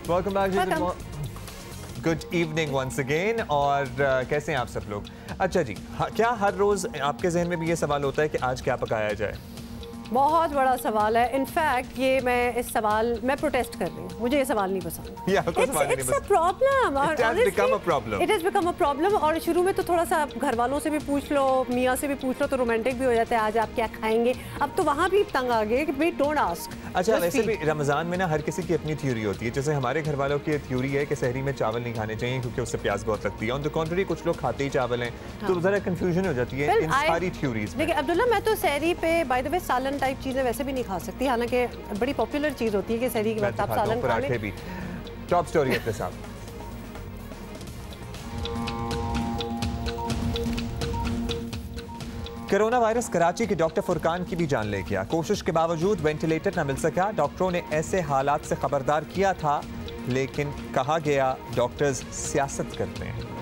Welcome back, good evening once again. और कैसे हैं आप सब लोग? अच्छा जी, क्या हर रोज़ आपके जहन में भी ये सवाल होता है कि आज क्या पकाया जाए? बहुत बड़ा सवाल है। इनफैक्ट ये मैं प्रोटेस्ट कर रही हूँ, मुझे ये सवाल नहीं पसंद। It's a problem, it has become a problem. और शुरू में तो थोड़ा सा घर वालों से भी पूछ लो, मियाँ से भी पूछ लो तो रोमांटिक भी हो जाता है, आज आप क्या खाएंगे। अब तो वहाँ भी तंग आ गए कि भाई डोंट आस्क। अच्छा, वैसे भी रमज़ान में ना हर किसी की अपनी थ्योरी होती है। जैसे हमारे घर वालों की थ्योरी है कि सहरी में चावल नहीं खाने चाहिए क्योंकि उससे प्यास बहुत लगती है। ऑन द कॉन्ट्री कुछ लोग खाते ही चावल हैं, तो ज़रा कंफ्यूजन हो जाती है इन सारी थ्योरीज में। देखिए अब्दुल्ला, मैं तो सहरी पे बाय द वे सालन टाइप चीज़ें वैसे भी नहीं खा सकती, हालांकि बड़ी पॉपुलर चीज़ होती है कि सहरी के वक्त आप सालन खा लें। भी टॉप स्टोरी अपने साथ। कोरोना वायरस कराची के डॉक्टर फुरकान की भी जान ले गया। कोशिश के बावजूद वेंटिलेटर न मिल सका। डॉक्टरों ने ऐसे हालात से खबरदार किया था, लेकिन कहा गया डॉक्टर्स सियासत करते हैं।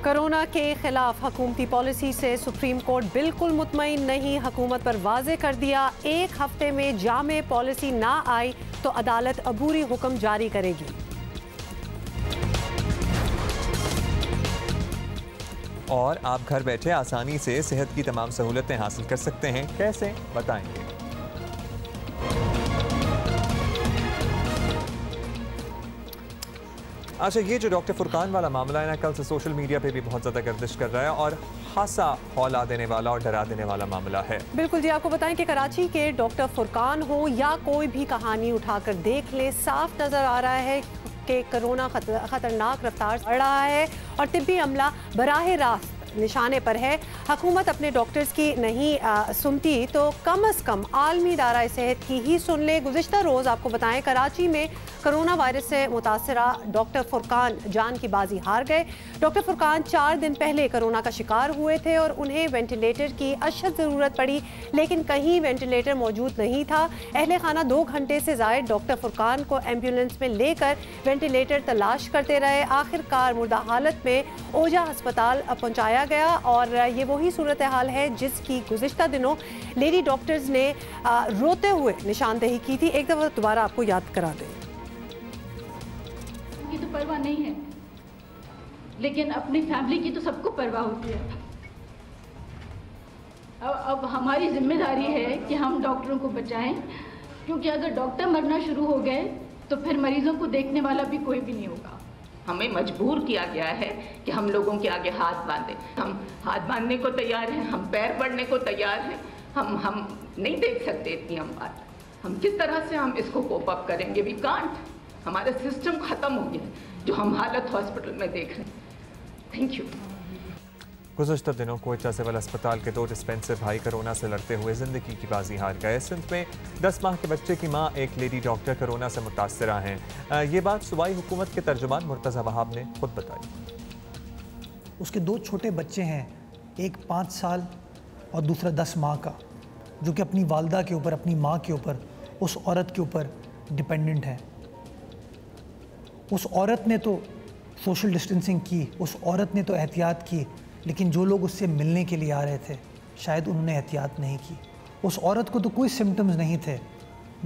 कोरोना के खिलाफ हुकूमती पॉलिसी से सुप्रीम कोर्ट बिल्कुल मुतमईन नहीं। हुकूमत पर वाजे कर दिया, एक हफ्ते में जामे पॉलिसी ना आई तो अदालत अबूरी हुक्म जारी करेगी। और आप घर बैठे आसानी से सेहत की तमाम सहूलतें हासिल कर सकते हैं। कैसे, बताएंगे। अच्छा, ये जो डॉक्टर फुरकान वाला मामला है ना, कल से सोशल मीडिया पे भी बहुत ज़्यादा गर्दिश कर रहा है और खासा हौला देने वाला और डरा देने वाला मामला है। बिल्कुल जी, आपको बताएं कि कराची के डॉक्टर फुरकान हो या कोई भी कहानी उठाकर देख ले, साफ नज़र आ रहा है कि कोरोना खतरनाक रफ्तार बढ़ रहा है और तिब्बी अमला बराह रास्त निशाने पर है। हुकूमत अपने डॉक्टर्स की नहीं सुनती तो कम अज़ कम आलमी इदारा सेहत की ही सुन ले। गुज़िश्ता रोज़ आपको बताएं कराची में कोरोना वायरस से मुतासरा डॉक्टर फुरकान जान की बाजी हार गए। डॉक्टर फुरकान 4 दिन पहले कोरोना का शिकार हुए थे और उन्हें वेंटिलेटर की अशद ज़रूरत पड़ी, लेकिन कहीं वेंटिलेटर मौजूद नहीं था। अहले खाना 2 घंटे से ज़ायद डॉक्टर फुरकान को एम्बुलेंस में लेकर वेंटिलेटर तलाश करते रहे। आखिरकार मुर्दा हालत में ओजा अस्पताल पहुँचाया गया और ये वही सूरत हाल है जिसकी गुज़िश्ता दिनों लेडी डॉक्टर्स ने रोते हुए निशानदेही की थी। एक दफ़ा दोबारा आपको याद करा दें। की तो परवाह नहीं है, लेकिन अपनी फैमिली की तो सबको परवाह होती है। अब हमारी जिम्मेदारी है कि हम डॉक्टरों को बचाएं, क्योंकि अगर डॉक्टर मरना शुरू हो गए तो फिर मरीजों को देखने वाला भी कोई भी नहीं होगा। हमें मजबूर किया गया है कि हम लोगों के आगे हाथ बांधें। हम हाथ बांधने को तैयार हैं, हम पैर बढ़ने को तैयार हैं। हम नहीं देख सकते इतनी हम बात। हम किस तरह से हम इसको कोप अप करेंगे? We can't. हमारा सिस्टम ख़त्म हो गया है जो हम हालत हॉस्पिटल में देख रहे हैं। Thank you. गुज़श्ता दिनों कोयटा सिविल अस्पताल के 2 डिस्पेंसर भाई कोरोना से लड़ते हुए ज़िंदगी की बाजी हार गए। सिंध में 10 माह के बच्चे की मां एक लेडी डॉक्टर कोरोना से मुतासरा हैं। ये बात सूबाई हुकूमत के तर्जुमान मुर्तज़ा वहाब ने खुद बताई। उसके 2 छोटे बच्चे हैं, एक 5 साल और दूसरा 10 माह का, जो कि अपनी वालदा के ऊपर, अपनी माँ के ऊपर, उस औरत के ऊपर डिपेंडेंट है। उस औरत ने तो सोशल डिस्टेंसिंग की, उस औरत ने तो एहतियात की, लेकिन जो लोग उससे मिलने के लिए आ रहे थे शायद उन्होंने एहतियात नहीं की। उस औरत को तो कोई सिम्टम्स नहीं थे,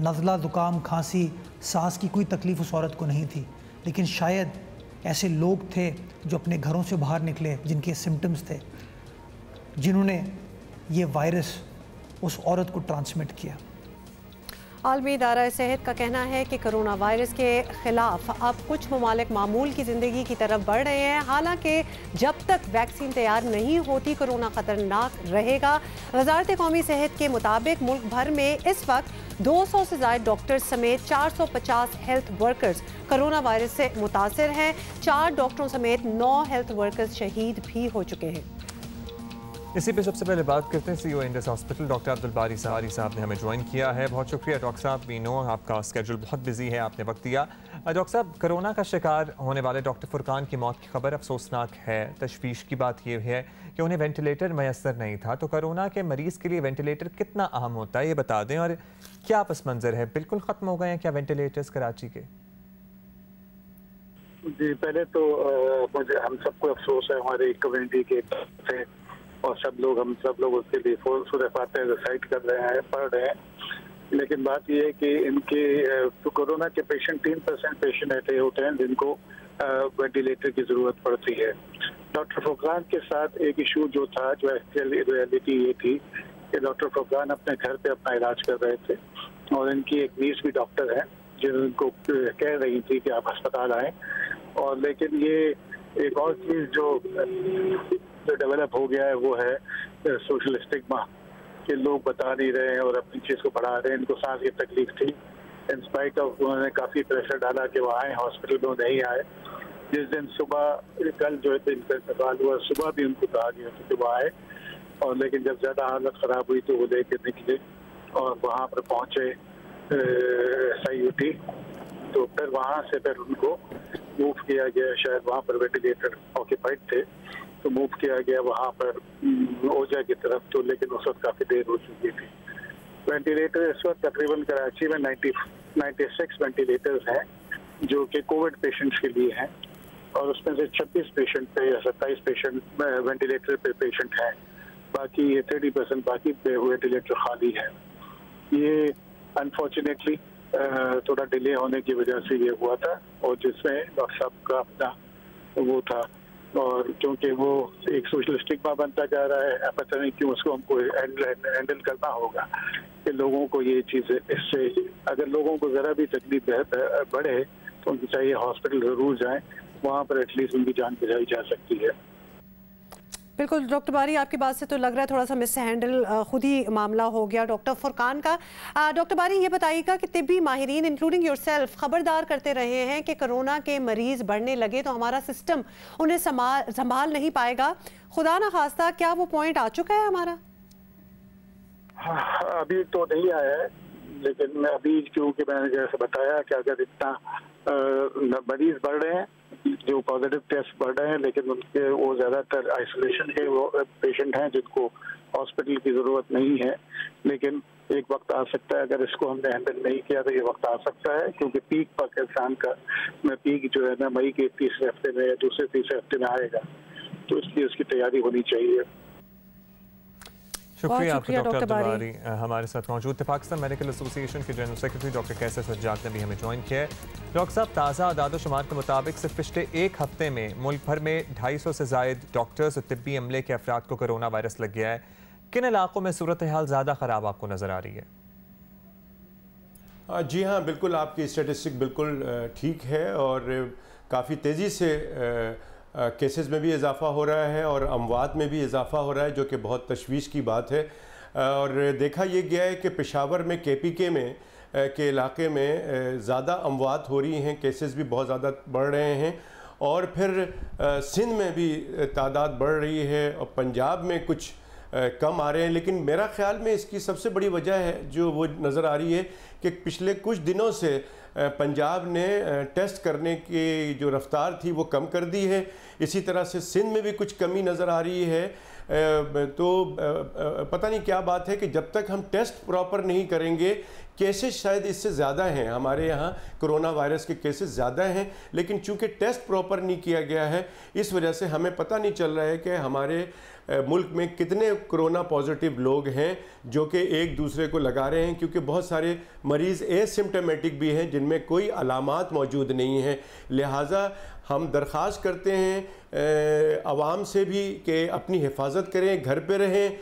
नज़ला, ज़ुकाम, खांसी, सांस की कोई तकलीफ़ उस औरत को नहीं थी, लेकिन शायद ऐसे लोग थे जो अपने घरों से बाहर निकले जिनके सिम्टम्स थे, जिन्होंने ये वायरस उस औरत को ट्रांसमिट किया। आलमी इदारा सेहत का कहना है कि कोरोना वायरस के खिलाफ अब कुछ ममालिक मामूल की ज़िंदगी की तरफ बढ़ रहे हैं। हालांकि जब तक वैक्सीन तैयार नहीं होती कोरोना ख़तरनाक रहेगा। वज़ारत कौमी सेहत के मुताबिक मुल्क भर में इस वक्त 200 से ज़ायद डॉक्टर्स समेत 450 हेल्थ वर्कर्स कोरोना वायरस से मुतासर हैं। 4 डॉक्टरों समेत 9 हेल्थ वर्कर्स शहीद भी हो चुके हैं। इसी पे सबसे पहले बात करते हैं CEO Indus hospital doctor Abdul बारी साहब ने हमें ज्वाइन किया है। बहुत शुक्रिया डॉक्टर साहब। वी नो आपका स्केड्यूल बहुत बिजी है, आपने वक्त दिया। डॉक्टर साहब, कोरोना का शिकार होने वाले डॉक्टर फुरकान की मौत की खबर अफसोसनाक है। तशवीश की बात यह है कि उन्हें वेंटिलेटर मैसर नहीं था। तो कोरोना के मरीज़ के लिए वेंटिलेटर कितना अहम होता है ये बता दें, और क्या पस मंज़र है? बिल्कुल ख़त्म हो गए हैं क्या वेंटिलेटर्स कराची के? जी, पहले तो मुझे हम सबको अफसोस है हमारी कम्युनिटी के से, और हम सब लोग उसके लिए फुल फातिहा रिसाइट कर रहे हैं, पढ़ रहे हैं। लेकिन बात यह है कि इनके कोरोना के पेशेंट 3% पेशेंट ऐसे होते हैं जिनको वेंटिलेटर की ज़रूरत पड़ती है। डॉक्टर फुरकान के साथ एक इशू जो था, जो एक्चुअली रियलिटी ये थी कि डॉक्टर फुरकान अपने घर पे अपना इलाज कर रहे थे और इनकी एक नीस भी डॉक्टर है जिनको कह रही थी कि आप अस्पताल आएँ। और लेकिन ये एक और चीज़ जो डेवलप हो गया है वो है सोशल स्टिग्मा, कि लोग बता नहीं रहे हैं और अपनी चीज़ को बढ़ा रहे हैं। इनको सांस की तकलीफ थी, इन स्पाइट ऑफ उन्होंने काफ़ी प्रेशर डाला कि वो आए, हॉस्पिटल में नहीं आए। जिस दिन सुबह, कल जो है इनका इंतकाल हुआ, सुबह भी उनको कहा गया था कि वो आए, और लेकिन जब ज़्यादा हालत ख़राब हुई तो वो लेके निकले और वहाँ पर पहुँचे SIUT। तो फिर वहाँ से फिर उनको मूव किया गया, शायद वहाँ पर वेंटिलेटर ऑक्यूपाइड थे तो मूव किया गया वहाँ पर ओजा की तरफ। तो लेकिन उस वक्त काफ़ी देर हो चुकी थी। वेंटिलेटर इस वक्त तकरीबन कराची में 96 वेंटिलेटर्स हैं जो कि कोविड पेशेंट्स के लिए हैं, और उसमें से 26 पेशेंट पे या 27 पेशेंट वेंटिलेटर पे पेशेंट हैं। बाकी ये 30% बाकी वेंटिलेटर खाली है। ये अनफॉर्चुनेटली थोड़ा डिले होने की वजह से ये हुआ था, और जिसमें डॉक्टर साहब का अपना वो था, और क्योंकि वो एक सोशल स्टिग्मा बनता जा रहा है, पता नहीं क्यों उसको हमको हैंडल करना होगा कि लोगों को ये चीज़, इससे अगर लोगों को ज़रा भी तकलीफ बढ़े तो उनको चाहिए हॉस्पिटल ज़रूर जाएं, वहाँ पर एटलीस्ट उनकी जान बचाई जा सकती है। बिल्कुल डॉक्टर बारी, आपकी बात से तो लग रहा है थोड़ा सा मिस हैंडल खुद ही मामला हो गया डॉक्टर फुरकान का। डॉक्टर बारी, ये बताइएगा कि तिब्बी माहिरीन इंक्लूडिंग योरसेल्फ खबरदार करते रहे हैं कि कोरोना के मरीज बढ़ने लगे तो हमारा सिस्टम उन्हें संभाल नहीं पाएगा। खुदा ना खास्ता क्या वो पॉइंट आ चुका है हमारा? हाँ, अभी तो नहीं आया है, लेकिन अभी क्योंकि मैंने जैसे बताया कि अगर इतना मरीज बढ़ रहे हैं, जो पॉजिटिव टेस्ट बढ़ रहे हैं, लेकिन उनके वो ज़्यादातर आइसोलेशन के वो पेशेंट हैं जिनको हॉस्पिटल की ज़रूरत नहीं है। लेकिन एक वक्त आ सकता है, अगर इसको हमने हैंडल नहीं किया तो ये वक्त आ सकता है, क्योंकि पीक पाकिस्तान का पीक जो है ना मई के तीसरे हफ्ते में या दूसरे तीसरे हफ्ते में आएगा, तो इसलिए उसकी तैयारी होनी चाहिए। शुक्रिया आपका डॉक्टर अब्दुल बारी हमारे साथ मौजूद थे। पाकिस्तान मेडिकल एसोसिएशन के जनरल सेक्रेटरी डॉक्टर कैसर सज्जाद ने भी हमें ज्वाइन किया है। डॉक्टर साहब, ताज़ा आदाद शुमार के मुताबिक सिर्फ पिछले एक हफ्ते में मुल्क भर में 250 से जायद डॉक्टर्स और तिब्बी अमले के अफराद को कोरोना वायरस लग गया है। किन इलाकों में सूरत हाल ज़्यादा ख़राब आपको नज़र आ रही है? जी हाँ, बिल्कुल आपकी स्टेटिस्टिक बिल्कुल ठीक है, और काफ़ी तेज़ी से केसेस में भी इजाफ़ा हो रहा है और अमवात में भी इजाफ़ा हो रहा है, जो कि बहुत तशवीश की बात है। और देखा ये गया है कि पेशावर में KPK में के इलाके में ज़्यादा अमवात हो रही हैं, केसेस भी बहुत ज़्यादा बढ़ रहे हैं, और फिर सिंध में भी तादाद बढ़ रही है, और पंजाब में कुछ कम आ रहे हैं। लेकिन मेरा ख्याल में इसकी सबसे बड़ी वजह है जो वो नज़र आ रही है कि पिछले कुछ दिनों से पंजाब ने टेस्ट करने की जो रफ्तार थी वो कम कर दी है। इसी तरह से सिंध में भी कुछ कमी नज़र आ रही है। तो पता नहीं क्या बात है कि जब तक हम टेस्ट प्रॉपर नहीं करेंगे, केसेस शायद इससे ज़्यादा हैं, हमारे यहाँ कोरोना वायरस के केसेस ज़्यादा हैं, लेकिन चूँकि टेस्ट प्रॉपर नहीं किया गया है, इस वजह से हमें पता नहीं चल रहा है कि हमारे मुल्क में कितने कोरोना पॉजिटिव लोग हैं जो कि एक दूसरे को लगा रहे हैं, क्योंकि बहुत सारे मरीज़ एसिम्टोमेटिक भी हैं जिनमें कोई अलामात मौजूद नहीं है। लिहाजा हम दरख्वास्त करते हैं आवाम से भी कि अपनी हिफाजत करें, घर पे रहें,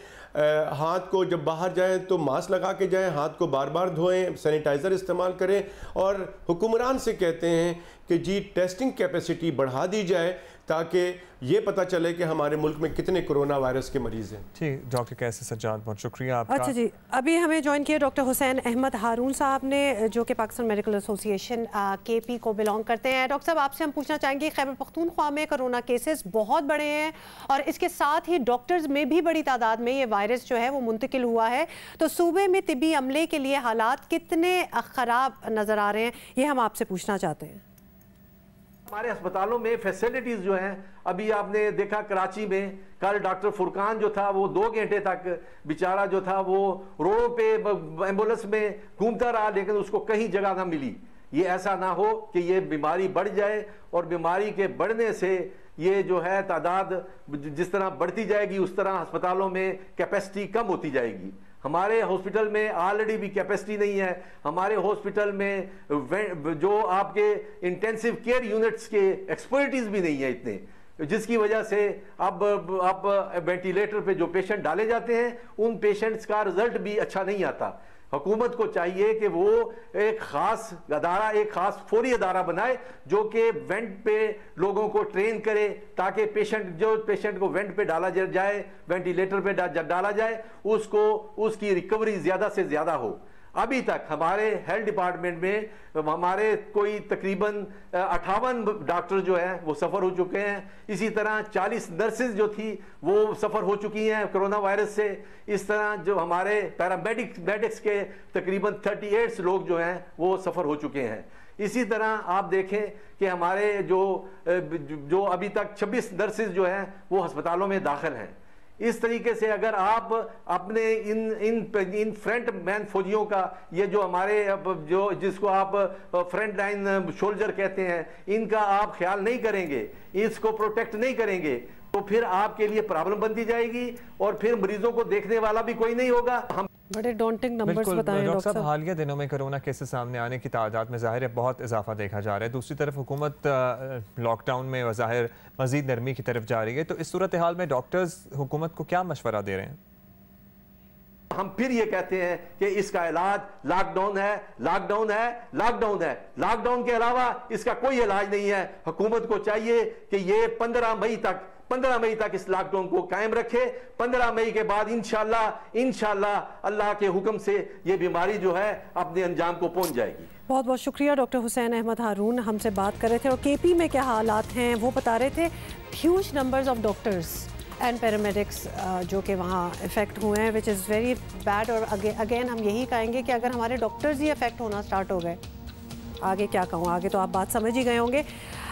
हाथ को जब बाहर जाएं तो मास्क लगा के जाएं, हाथ को बार बार धोएं, सैनिटाइज़र इस्तेमाल करें, और हुक्मरान से कहते हैं कि जी टेस्टिंग कैपेसिटी बढ़ा दी जाए ताकि ये पता चले कि हमारे मुल्क में कितने कोरोना वायरस के मरीज़ हैं। ठीक, डॉक्टर कैसर सज्जाद, बहुत शुक्रिया आपका। अच्छा जी, अभी हमें ज्वाइन किया डॉक्टर हुसैन अहमद हारून साहब ने, जो कि पाकिस्तान मेडिकल एसोसिएशन KP को बिलोंग करते हैं। डॉक्टर साहब, आपसे हम पूछना चाहेंगे, खैबर पख्तूनख्वा में कोरोना केसेस बहुत बड़े हैं और इसके साथ ही डॉक्टर्स में भी बड़ी तादाद में ये वायरस जो है वो मुंतकिल हुआ है, तो सूबे में तिब्बी अमले के लिए हालात कितने ख़राब नज़र आ रहे हैं, ये हम आपसे पूछना चाहते हैं। हमारे अस्पतालों में फैसिलिटीज़ जो हैं, अभी आपने देखा कराची में कल डॉक्टर फुरकान जो था वो 2 घंटे तक बेचारा जो था वो रोडों पे एम्बुलेंस में घूमता रहा, लेकिन उसको कहीं जगह ना मिली। ये ऐसा ना हो कि ये बीमारी बढ़ जाए, और बीमारी के बढ़ने से ये जो है तादाद जिस तरह बढ़ती जाएगी उस तरह अस्पतालों में कैपेसिटी कम होती जाएगी। हमारे हॉस्पिटल में ऑलरेडी भी कैपेसिटी नहीं है, हमारे हॉस्पिटल में जो आपके इंटेंसिव केयर यूनिट्स के एक्सपर्टीज भी नहीं है इतने, जिसकी वजह से अब वेंटिलेटर पे जो पेशेंट डाले जाते हैं उन पेशेंट्स का रिजल्ट भी अच्छा नहीं आता। हुकूमत को चाहिए कि वो एक खास अदारा, एक खास फौरी अदारा बनाए जो कि वेंट पे लोगों को ट्रेन करे, ताकि पेशेंट को वेंट पे डाला जाए, वेंटिलेटर पे डाला जाए, उसकी रिकवरी ज्यादा से ज्यादा हो। अभी तक हमारे हेल्थ डिपार्टमेंट में हमारे कोई तकरीबन 58 डॉक्टर जो हैं वो सफ़र हो चुके हैं। इसी तरह 40 नर्सेज जो थी वो सफ़र हो चुकी हैं कोरोना वायरस से। इस तरह जो हमारे पैरामेडिक्स के तकरीबन 38 लोग जो हैं वो सफ़र हो चुके हैं। इसी तरह आप देखें कि हमारे जो अभी तक 26 नर्सेज जो हैं वो अस्पतालों में दाखिल हैं। इस तरीके से अगर आप अपने इन फ्रंट मैन फौजियों का, ये जो हमारे जिसको आप फ्रंट लाइन सोल्जर कहते हैं, इनका आप ख्याल नहीं करेंगे, इसको प्रोटेक्ट नहीं करेंगे, तो फिर आपके लिए प्रॉब्लम बनती जाएगी और फिर मरीजों को देखने वाला भी कोई नहीं होगा। हम बड़े डॉन्टिंग नंबर्स बताएं डॉक्टर साहब। हालिया दिनों में कोरोना केसेस सामने आने की तादाद में ज़ाहिर है बहुत इजाफा देखा जा रहा है। दूसरी तरफ हुकूमत लॉकडाउन में ज़ाहिर मज़ीद नरमी की तरफ जा रही है, तो इस सूरत हाल में डॉक्टर्स हुकूमत को क्या मशवरा दे रहे हैं? हम फिर ये कहते हैं कि इसका इलाज लॉकडाउन है, लॉकडाउन है, लॉकडाउन है। लॉकडाउन के अलावा इसका कोई इलाज नहीं है। हुकूमत को चाहिए कि ये 15 मई तक इस लॉकडाउन को कायम रखे। 15 मई के बाद इंशाल्लाह अल्लाह के हुक्म से ये बीमारी जो है अपने अंजाम को पहुंच जाएगी। बहुत बहुत शुक्रिया डॉक्टर हुसैन अहमद हारून हमसे बात कर रहे थे और केपी में क्या हालात हैं वो बता रहे थे। Huge numbers of doctors and paramedics जो कि वहाँ इफ़ेक्ट हुए हैं, विच इज़ वेरी बैड। और अगेन हम यही कहेंगे कि अगर हमारे डॉक्टर्स ही इफ़ेक्ट होना स्टार्ट हो गए, आगे क्या कहूँ, आगे तो आप बात समझ ही गए होंगे।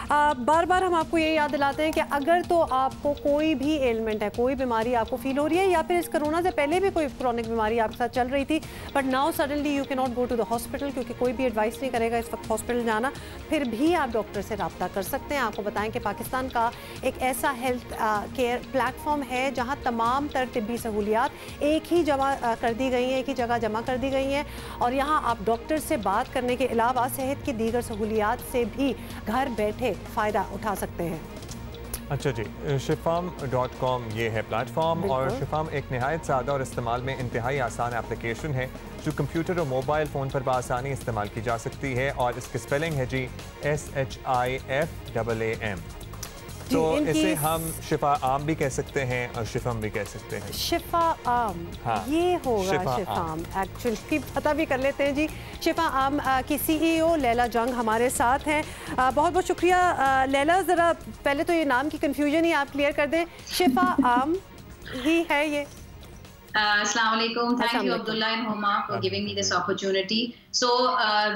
बार बार हम आपको ये याद दिलाते हैं कि अगर तो आपको कोई भी एलिमेंट है, कोई बीमारी आपको फील हो रही है, या फिर इस कोरोना से पहले भी कोई क्रॉनिक बीमारी आपके साथ चल रही थी but now suddenly you can not go to the hospital, क्योंकि कोई भी एडवाइस नहीं करेगा इस वक्त हॉस्पिटल जाना, फिर भी आप डॉक्टर से रब्ता कर सकते हैं। आपको बताएं कि पाकिस्तान का एक ऐसा हेल्थ केयर प्लेटफॉर्म है जहाँ तमाम तर तिब्बी सहूलियात एक ही जमा कर दी गई हैं, एक ही जगह जमा कर दी गई हैं, और यहाँ आप डॉक्टर से बात करने के अलावा सेहत की दीगर सहूलियात से भी घर बैठे फ़ायदा उठा सकते हैं। अच्छा जी, shifam.com ये है प्लेटफॉर्म, और शिफाम एक नहायत सादा और इस्तेमाल में इंतहाई आसान एप्लीकेशन है जो कंप्यूटर और मोबाइल फ़ोन पर बआसानी इस्तेमाल की जा सकती है, और इसकी स्पेलिंग है जी SHIFAAM। तो इसे हम शिफा आम भी कह सकते हैं और शिफम भी कह सकते हैं। शिफा आम, हाँ, ये होगा शिफाम एक्चुअली, पता भी कर लेते हैं जी। शिफा आम की CEO लैला जंग हमारे साथ हैं। बहुत बहुत शुक्रिया लैला। ज़रा पहले तो ये नाम की कन्फ्यूजन ही आप क्लियर कर दें, शिफा आम ही है ये? अस्सलाम वालेकुम, thank you Abdullah and Huma for giving me this opportunity. So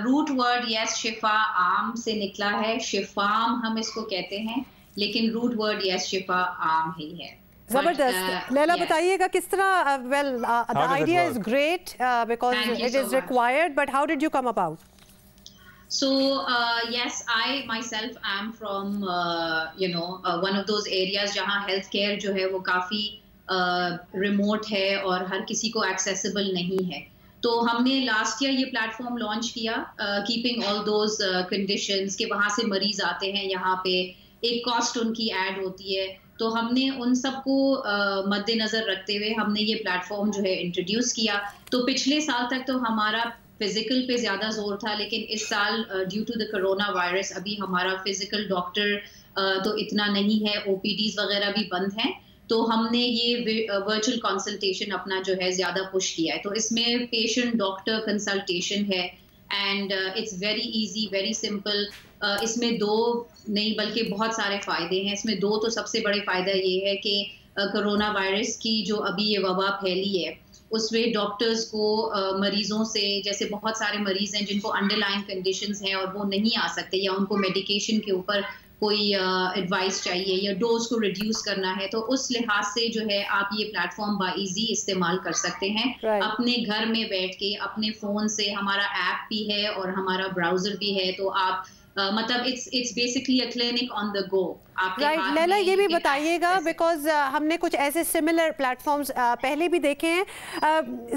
root word is शिफा आम से निकला है, शिफाम हम इसको कहते हैं, लेकिन रूट वर्ड यस शिफा आम ही है। जबरदस्त। लैला बताइएगा किस तरह, well the idea is great because it is required, but how did you come about? So yes, I myself am from one of those areas जहाँ healthcare जो है वो काफ़ी रिमोट है और हर किसी को एक्सेसिबल नहीं है। तो हमने लास्ट ईयर ये प्लेटफॉर्म लॉन्च किया, कीपिंग ऑल दोज कंडीशंस के वहाँ से मरीज आते हैं, यहाँ पे एक कॉस्ट उनकी ऐड होती है, तो हमने उन सबको मद्देनज़र रखते हुए हमने ये प्लेटफॉर्म जो है इंट्रोड्यूस किया। तो पिछले साल तक तो हमारा फिजिकल पे ज़्यादा जोर था, लेकिन इस साल due to the corona virus अभी हमारा फिजिकल डॉक्टर तो इतना नहीं है, OPDs वगैरह भी बंद हैं, तो हमने ये वर्चुअल कंसल्टेशन अपना जो है ज़्यादा पुश किया है। तो इसमें पेशेंट डॉक्टर कंसल्टेशन है and it's very easy, very simple. इसमें दो नहीं बल्कि बहुत सारे फ़ायदे हैं। इसमें दो तो सबसे बड़े फ़ायदा ये है कि कोरोना वायरस की जो अभी ये वबा फैली है उसमें डॉक्टर्स को मरीज़ों से, जैसे बहुत सारे मरीज़ हैं जिनको अंडरलाइन कंडीशंस हैं और वो नहीं आ सकते या उनको मेडिकेशन के ऊपर कोई एडवाइस चाहिए या डोज को रिड्यूस करना है, तो उस लिहाज से जो है आप ये प्लेटफॉर्म बाइजी इस्तेमाल कर सकते हैं अपने घर में बैठ के। अपने फ़ोन से हमारा ऐप भी है और हमारा ब्राउज़र भी है, तो आप मतलब it's basically a clinic on the go. Right Laila, ये भी बताइएगा बिकॉज हमने कुछ ऐसे सिमिलर प्लेटफॉर्म्स पहले भी देखे हैं,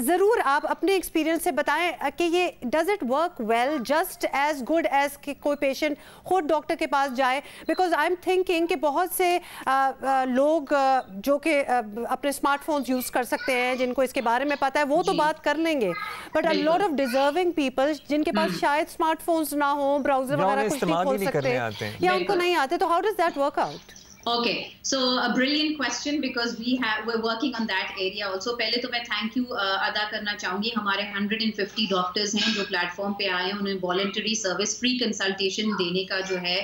ज़रूर आप अपने एक्सपीरियंस से बताएं कि ये does it work well, just as good as कि कोई पेशेंट खुद डॉक्टर के पास जाए? बिकॉज आई एम थिंकिंग कि बहुत से लोग जो कि अपने स्मार्टफोन्स यूज़ कर सकते हैं, जिनको इसके बारे में पता है वो तो बात कर लेंगे, but a lot of deserving people जिनके पास शायद स्मार्टफोन्स ना हो, ब्राउजर वगैरह कुछ नहीं खोल सकते या उनको नहीं आते, तो how does that work out? Okay, so a brilliant question because we're working on that area also. पहले तो मैं thank you अदा करना चाहूँगी, हमारे 150 डॉक्टर्स हैं जो प्लेटफॉर्म पे आए हैं, उन्हें वॉलंटरी सर्विस फ्री कंसल्टेशन देने का जो है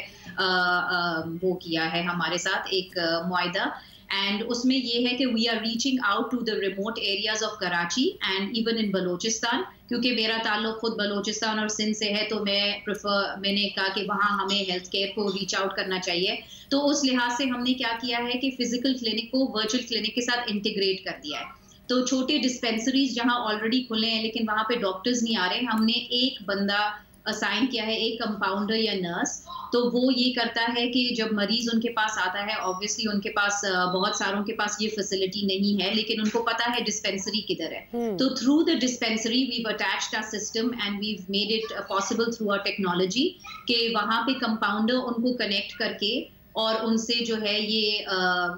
वो किया है हमारे साथ एक मुआहदा, एंड उसमें ये है कि we are reaching out to the remote areas of Karachi and even in Balochistan, क्योंकि मेरा ताल्लुक खुद बलोचिस्तान और सिंध से है, तो मैंने कहा कि वहाँ हमें हेल्थ केयर को रीच आउट करना चाहिए। तो उस लिहाज से हमने क्या किया है कि फिजिकल क्लिनिक को वर्चुअल क्लिनिक के साथ इंटीग्रेट कर दिया है। तो छोटे डिस्पेंसरीज जहाँ ऑलरेडी खुले हैं लेकिन वहाँ पे डॉक्टर्स नहीं आ रहे, हमने एक बंदा असाइन किया है, एक कंपाउंडर या नर्स, तो वो ये करता है कि जब मरीज उनके पास आता है, ऑब्वियसली उनके पास बहुत सारों के पास ये फैसिलिटी नहीं है, लेकिन उनको पता है डिस्पेंसरी किधर है, तो through the dispensary we've attached a system and we've made it possible through a technology कि वहाँ पे कंपाउंडर उनको कनेक्ट करके और उनसे जो है ये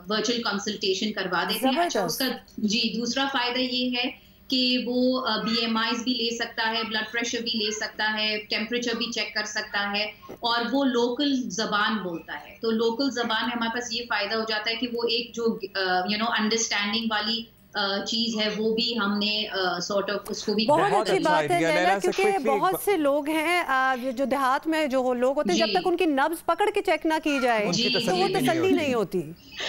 वर्चुअल कंसल्टेशन करवा देते हैं। अच्छा, उसका दूसरा फायदा ये है कि वो BMIs भी ले सकता है, ब्लड प्रेशर भी ले सकता है, टेम्परेचर भी चेक कर सकता है, और वो लोकल ज़बान बोलता है। तो लोकल ज़बान में हमारे पास ये फ़ायदा हो जाता है कि वो एक जो अंडरस्टैंडिंग वाली चीज है वो भी हमने सॉर्ट ऑफ उसको भी बहुत अच्छी बात है लैला, क्योंकि बहुत से लोग हैं जो देहात में जो लोग होते हैं, जब तक उनकी नब्ज पकड़ के चेक ना की जाए तो वो तसल्ली नहीं होती,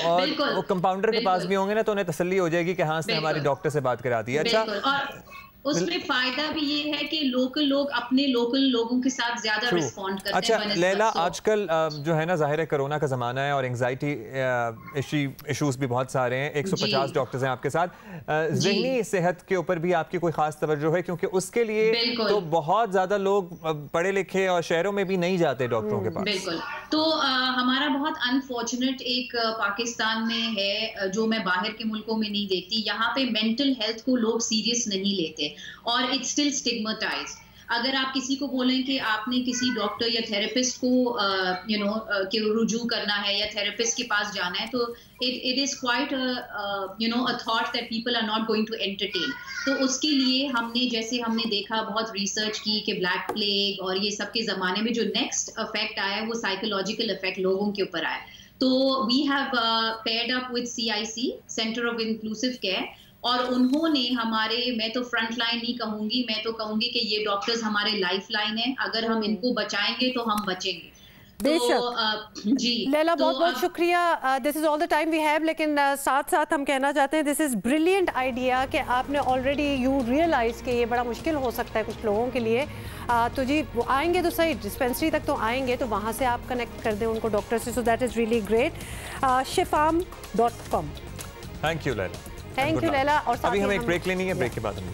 और वो कंपाउंडर के पास भी होंगे ना तो उन्हें तसल्ली हो जाएगी कि हाँ से हमारी डॉक्टर से बात करा दी। अच्छा, उसमें फायदा भी ये है कि लोकल लोग अपने लोकल लोगों के साथ ज्यादा रिस्पॉन्ड करते हैं। अच्छा लैला, आजकल जो है ना जाहिर है कोरोना का ज़माना है और एंग्जाइटी इश्यूज भी बहुत सारे हैं, 150 डॉक्टर्स हैं आपके साथ, ज़हनी सेहत के ऊपर भी आपकी कोई खास तवज्जो है? क्योंकि उसके लिए तो बहुत ज़्यादा लोग पढ़े लिखे और शहरों में भी नहीं जाते डॉक्टरों के पास। बिल्कुल, तो हमारा बहुत अनफॉर्चुनेट एक पाकिस्तान में है जो मैं बाहर के मुल्कों में नहीं देखती, यहाँ पे मेंटल हेल्थ को लोग सीरियस नहीं लेते और इट्स स्टिल स्टिग्मेटाइज्ड। अगर आप किसी को बोलें कि आपने किसी डॉक्टर या थेरेपिस्ट को कि रुजू करना है या थेरेपिस्ट के पास जाना है, तो it is quite a thought that people are not going to entertain. तो उसके लिए हमने देखा, बहुत रिसर्च की कि ब्लैक प्लेग और ये सब के ज़माने में जो नेक्स्ट इफेक्ट आया वो साइकोलॉजिकल इफेक्ट लोगों के ऊपर आया। तो we have paired up with CIC, centre of inclusive care, और उन्होंने मैं तो फ्रंट लाइन नहीं कहूंगी, मैं तो कहूंगी कि ये डॉक्टर्स हमारे लाइफ लाइन है, अगर हम इनको बचाएंगे तो हम बचेंगे। बेशक जी लैला, बहुत बहुत शुक्रिया। This is all the time we have, लेकिन साथ साथ हम कहना चाहते हैं दिस इज़ ब्रिलियंट आइडिया कि आपने ऑलरेडी यू रियलाइज़ कि ये बड़ा मुश्किल हो सकता है कुछ लोगों के लिए। तो जी वो आएंगे तो सही, डिस्पेंसरी तक तो आएंगे, तो वहाँ से आप कनेक्ट कर दें उनको डॉक्टर से, so that is really great. shifam.com। Thank you Laila. Thank you Laila. और अभी हमें एक ब्रेक लेनी है, ब्रेक के बाद हम